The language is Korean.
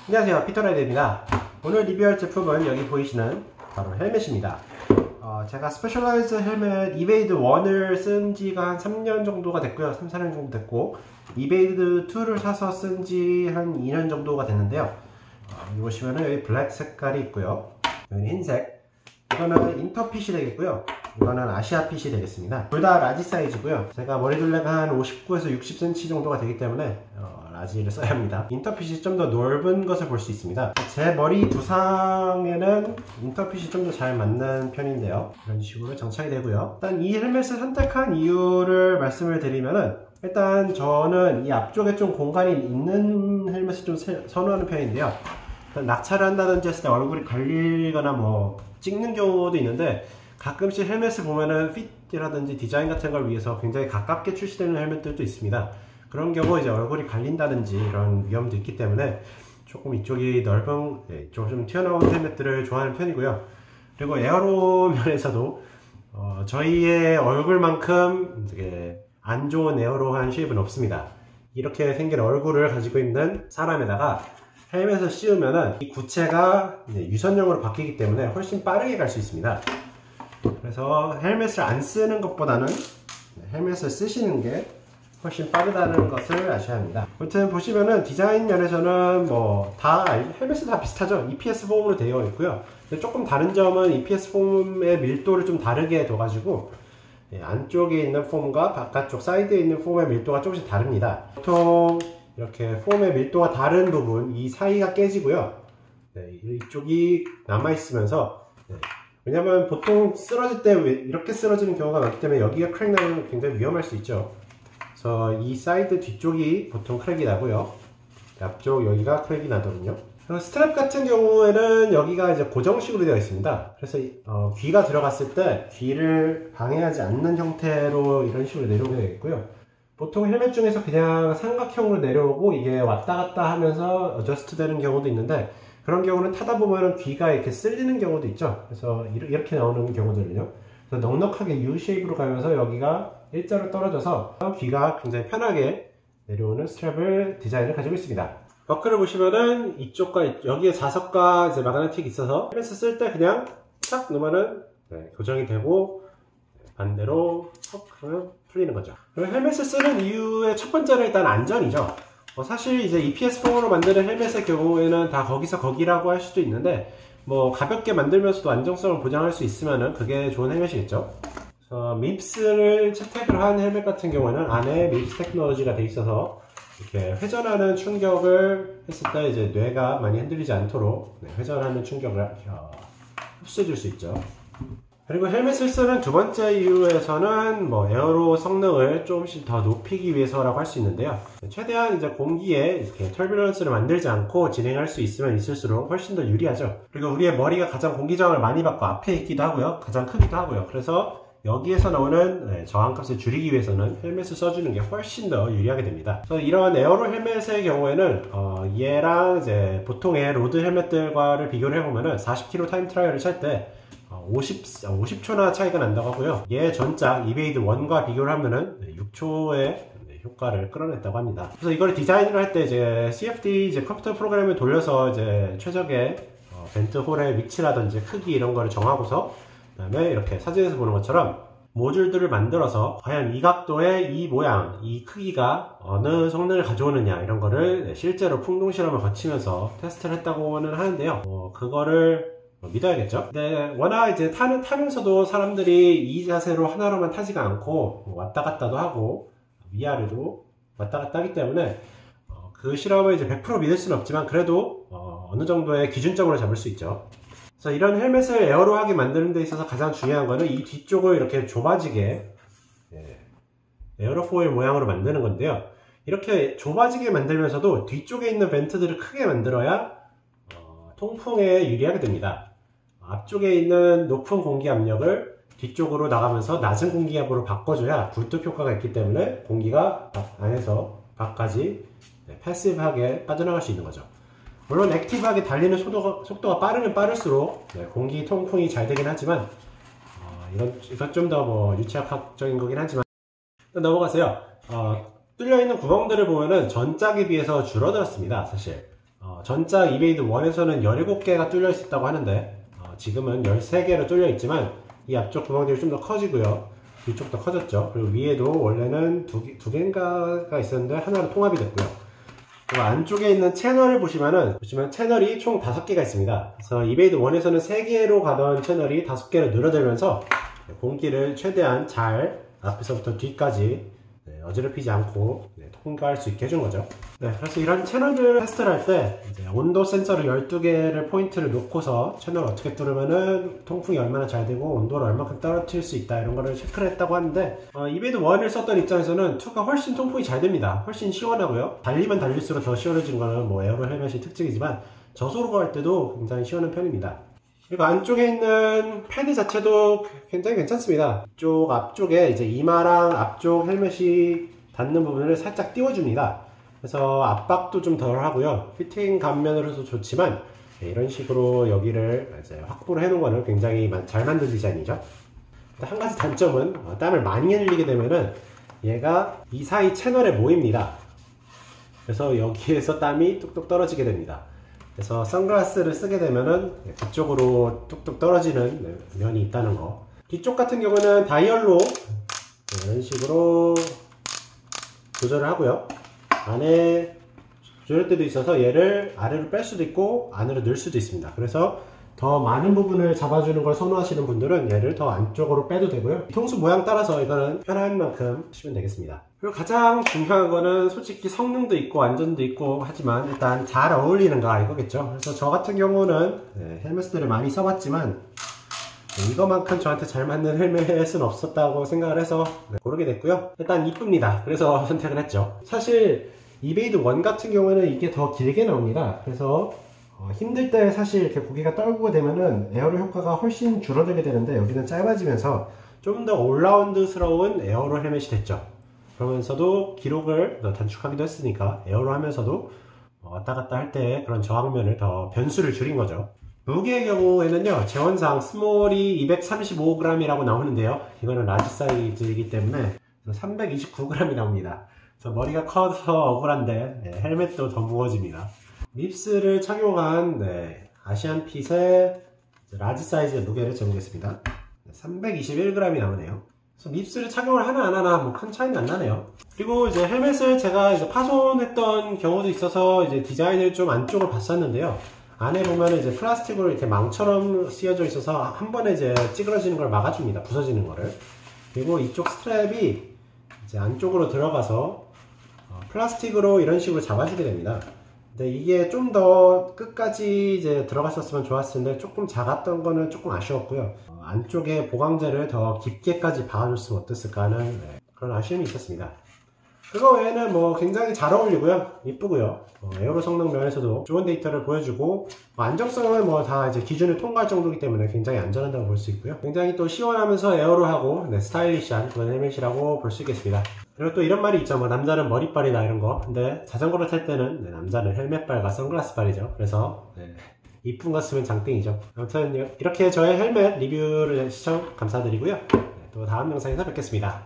안녕하세요, 피터라이드입니다. 오늘 리뷰할 제품은 여기 보이시는 바로 헬멧입니다. 제가 스페셜라이즈 헬멧 이베이드 1을 쓴 지가 한 3년 정도가 됐고요. 3, 4년 정도 됐고, 이베이드 2를 사서 쓴 지 한 2년 정도가 됐는데요. 여기 보시면은 여기 블랙 색깔이 있고요. 여기 흰색. 이거는 인터핏이 되겠고요. 이거는 아시아핏이 되겠습니다. 둘 다 라지 사이즈고요. 제가 머리둘레가 한 59에서 60cm 정도가 되기 때문에 라지를 써야 합니다. 인터핏이 좀 더 넓은 것을 볼 수 있습니다. 제 머리 두상에는 인터핏이 좀 더 잘 맞는 편인데요. 이런 식으로 장착이 되고요. 일단 이 헬멧을 선택한 이유를 말씀을 드리면은, 일단 저는 이 앞쪽에 좀 공간이 있는 헬멧을 좀 선호하는 편인데요. 낙차를 한다든지 했을 때 얼굴이 갈리거나 뭐 찍는 경우도 있는데, 가끔씩 헬멧을 보면은 핏이라든지 디자인 같은 걸 위해서 굉장히 가깝게 출시되는 헬멧들도 있습니다. 그런 경우 이제 얼굴이 갈린다든지 이런 위험도 있기 때문에 조금 이쪽이 넓은, 이쪽 좀 튀어나온 헬멧들을 좋아하는 편이고요. 그리고 에어로 면에서도 저희의 얼굴만큼 되게 안 좋은 에어로한 쉐입은 없습니다. 이렇게 생긴 얼굴을 가지고 있는 사람에다가 헬멧을 씌우면은 이 구체가 유선형으로 바뀌기 때문에 훨씬 빠르게 갈 수 있습니다. 그래서 헬멧을 안 쓰는 것보다는 헬멧을 쓰시는 게 훨씬 빠르다는 것을 아셔야 합니다. 아무튼 보시면은 디자인 면에서는 뭐 다 헬멧은 다 비슷하죠. EPS 폼으로 되어 있고요. 근데 조금 다른 점은 EPS 폼의 밀도를 좀 다르게 둬가지고 안쪽에 있는 폼과 바깥쪽 사이드에 있는 폼의 밀도가 조금씩 다릅니다. 보통 이렇게 폼의 밀도가 다른 부분, 이 사이가 깨지고요. 이쪽이 남아있으면서, 왜냐면 보통 쓰러질 때 이렇게 쓰러지는 경우가 많기 때문에 여기가 크랙 나면 굉장히 위험할 수 있죠. 그래서 이 사이드 뒤쪽이 보통 크랙이 나고요. 앞쪽 여기가 크랙이 나거든요. 스트랩 같은 경우에는 여기가 이제 고정식으로 되어 있습니다. 그래서 귀가 들어갔을 때 귀를 방해하지 않는 형태로 이런 식으로 내려오게 되어 있고요. 보통 헬멧 중에서 그냥 삼각형으로 내려오고 이게 왔다 갔다 하면서 어저스트 되는 경우도 있는데, 그런 경우는 타다 보면 귀가 이렇게 쓸리는 경우도 있죠. 그래서 이렇게 나오는 경우들은요. 그래서 넉넉하게 U 쉐입으로 가면서 여기가 일자로 떨어져서 귀가 굉장히 편하게 내려오는 스트랩을 디자인을 가지고 있습니다. 버클을 보시면은 이쪽과 여기에 자석과 이제 마그네틱이 있어서 헬멧을 쓸 때 그냥 딱 놓으면은 고정이 되고 반대로 턱 하면 풀리는 거죠. 그리고 헬멧을 쓰는 이유의 첫 번째는 일단 안전이죠. 사실 이제 EPS 폼으로 만드는 헬멧의 경우에는 다 거기서 거기라고 할 수도 있는데, 뭐 가볍게 만들면서도 안정성을 보장할 수 있으면은 그게 좋은 헬멧이겠죠. 그래서 밉스를 채택을 한 헬멧 같은 경우에는 안에 밉스 테크놀로지가 돼 있어서 이렇게 회전하는 충격을 했을 때 이제 뇌가 많이 흔들리지 않도록 회전하는 충격을 흡수해 줄 수 있죠. 그리고 헬멧을 쓰는 두 번째 이유에서는 뭐 에어로 성능을 조금씩 더 높이기 위해서라고 할 수 있는데요. 최대한 이제 공기에 이렇게 터뷸런스를 만들지 않고 진행할 수 있으면 있을수록 훨씬 더 유리하죠. 그리고 우리의 머리가 가장 공기 저항을 많이 받고 앞에 있기도 하고요. 가장 크기도 하고요. 그래서 여기에서 나오는 저항값을 줄이기 위해서는 헬멧을 써주는 게 훨씬 더 유리하게 됩니다. 그래서 이런 에어로 헬멧의 경우에는 얘랑 이제 보통의 로드 헬멧들과를 비교를 해보면은 40km 타임 트라이얼을 찰 때 50초나 차이가 난다고 하고요. 얘 전작 이베이드 1과 비교를 하면은 6초의 효과를 끌어냈다고 합니다. 그래서 이걸 디자인을 할 때 이제 CFD 이제 컴퓨터 프로그램을 돌려서 이제 최적의 벤트 홀의 위치라든지 크기 이런 거를 정하고서, 그 다음에 이렇게 사진에서 보는 것처럼 모듈들을 만들어서 과연 이 각도의 이 모양, 이 크기가 어느 성능을 가져오느냐 이런 거를 실제로 풍동 실험을 거치면서 테스트를 했다고는 하는데요. 그거를 믿어야겠죠. 근데 워낙 이제 타면서도 사람들이 이 자세로 하나로만 타지가 않고 왔다 갔다도 하고 위아래도 왔다 갔다 하기 때문에 그 실험을 이제 100% 믿을 수는 없지만 그래도 어느 정도의 기준점으로 잡을 수 있죠. 그래서 이런 헬멧을 에어로하게 만드는 데 있어서 가장 중요한 거는 이 뒤쪽을 이렇게 좁아지게 에어로포일 모양으로 만드는 건데요. 이렇게 좁아지게 만들면서도 뒤쪽에 있는 벤트들을 크게 만들어야 통풍에 유리하게 됩니다. 앞쪽에 있는 높은 공기 압력을 뒤쪽으로 나가면서 낮은 공기 압으로 바꿔줘야 굴뚝 효과가 있기 때문에 공기가 안에서 밖까지 패시브하게 빠져나갈 수 있는 거죠. 물론 액티브하게 달리는 속도가 빠르면 빠를수록 공기 통풍이 잘 되긴 하지만 이건 좀 더 뭐 유체학적인 거긴 하지만 넘어가세요. 뚫려있는 구멍들을 보면은 전작에 비해서 줄어들었습니다. 사실 전작 이베이드 1에서는 17개가 뚫려 있었다고 하는데 지금은 13개로 뚫려 있지만 이 앞쪽 구멍들이 좀 더 커지고요. 뒤쪽도 커졌죠. 그리고 위에도 원래는 두 개인가가 있었는데 하나로 통합이 됐고요. 그리고 안쪽에 있는 채널을 보시면 채널이 총 5개가 있습니다. 그래서 이베이드 1에서는 3개로 가던 채널이 5개로 늘어들면서 공기를 최대한 잘 앞에서부터 뒤까지 어지럽히지 않고 통과할 수 있게 해준 거죠. 그래서 이런 채널들 테스트를 할 때 온도 센서를 12개를 포인트를 놓고서 채널을 어떻게 뚫으면은 통풍이 얼마나 잘 되고 온도를 얼마큼 떨어뜨릴 수 있다 이런 거를 체크를 했다고 하는데 이베이드 1을 썼던 입장에서는 2가 훨씬 통풍이 잘 됩니다. 훨씬 시원하고요. 달리면 달릴수록 더 시원해진 거는 뭐 에어로 헬멧이 특징이지만 저소로 할 때도 굉장히 시원한 편입니다. 그리고 안쪽에 있는 패드 자체도 굉장히 괜찮습니다. 이쪽 앞쪽에 이제 이마랑 앞쪽 헬멧이 닿는 부분을 살짝 띄워줍니다. 그래서 압박도 좀 덜 하고요. 피팅 감면으로도 좋지만 이런 식으로 여기를 이제 확보를 해놓은 거는 굉장히 잘 만든 디자인이죠. 한 가지 단점은 땀을 많이 흘리게 되면은 얘가 이 사이 채널에 모입니다. 그래서 여기에서 땀이 뚝뚝 떨어지게 됩니다. 그래서 선글라스를 쓰게 되면은 그쪽으로 뚝뚝 떨어지는 면이 있다는 거. 뒤쪽 같은 경우는 다이얼로 이런 식으로 조절을 하고요. 안에 조절대도 있어서 얘를 아래로 뺄 수도 있고 안으로 넣을 수도 있습니다. 그래서 더 많은 부분을 잡아주는 걸 선호하시는 분들은 얘를 더 안쪽으로 빼도 되고요. 통수 모양 따라서 이거는 편한 만큼 쓰시면 되겠습니다. 그리고 가장 중요한 거는 솔직히 성능도 있고 안전도 있고 하지만 일단 잘 어울리는가 이거겠죠. 그래서 저 같은 경우는 헬멧들을 많이 써봤지만 이거만큼 저한테 잘 맞는 헬멧은 없었다고 생각을 해서 고르게 됐고요. 일단 이쁩니다. 그래서 선택을 했죠. 사실 이베이드 1 같은 경우는 이게 더 길게 나옵니다. 그래서 힘들 때 사실 이렇게 고개가 떨구게 되면은 에어로 효과가 훨씬 줄어들게 되는데 여기는 짧아지면서 좀 더 올라운드스러운 에어로 헬멧이 됐죠. 그러면서도 기록을 더 단축하기도 했으니까 에어로 하면서도 왔다 갔다 할 때 그런 저항면을 더 변수를 줄인 거죠. 무게의 경우에는요, 재원상 스몰이 235g이라고 나오는데요, 이거는 라지 사이즈이기 때문에 329g이 나옵니다. 그래서 머리가 커서 억울한데 헬멧도 더 무거워집니다. 밉스를 착용한 아시안핏의 라지 사이즈의 무게를 재보겠습니다. 321g이 나오네요. 그래서 밉스를 착용을 하나 안 하나 뭐 큰 차이는 안 나네요. 그리고 이제 헬멧을 제가 이제 파손했던 경우도 있어서 이제 디자인을 좀 안쪽을 봤었는데요. 안에 보면 이제 플라스틱으로 이렇게 망처럼 씌워져 있어서 한 번에 이제 찌그러지는 걸 막아줍니다. 부서지는 거를. 그리고 이쪽 스트랩이 이제 안쪽으로 들어가서 플라스틱으로 이런 식으로 잡아주게 됩니다. 근데 이게 좀 더 끝까지 이제 들어갔었으면 좋았을 텐데 조금 작았던 거는 조금 아쉬웠고요. 안쪽에 보강제를 더 깊게까지 박아줬으면 어땠을까 하는 그런 아쉬움이 있었습니다. 그거 외에는 뭐 굉장히 잘 어울리고요, 이쁘고요. 에어로 성능 면에서도 좋은 데이터를 보여주고 안정성은 뭐 다 이제 기준을 통과할 정도이기 때문에 굉장히 안전하다고 볼 수 있고요. 굉장히 또 시원하면서 에어로하고 스타일리시한 그런 헬멧이라고 볼 수 있겠습니다. 그리고 또 이런 말이 있죠. 뭐 남자는 머리빨이다 이런 거. 근데 자전거를 탈 때는 남자는 헬멧빨과 선글라스빨이죠. 그래서 이쁜 거 쓰면 장땡이죠. 아무튼 이렇게 저의 헬멧 리뷰를 시청 감사드리고요. 또 다음 영상에서 뵙겠습니다.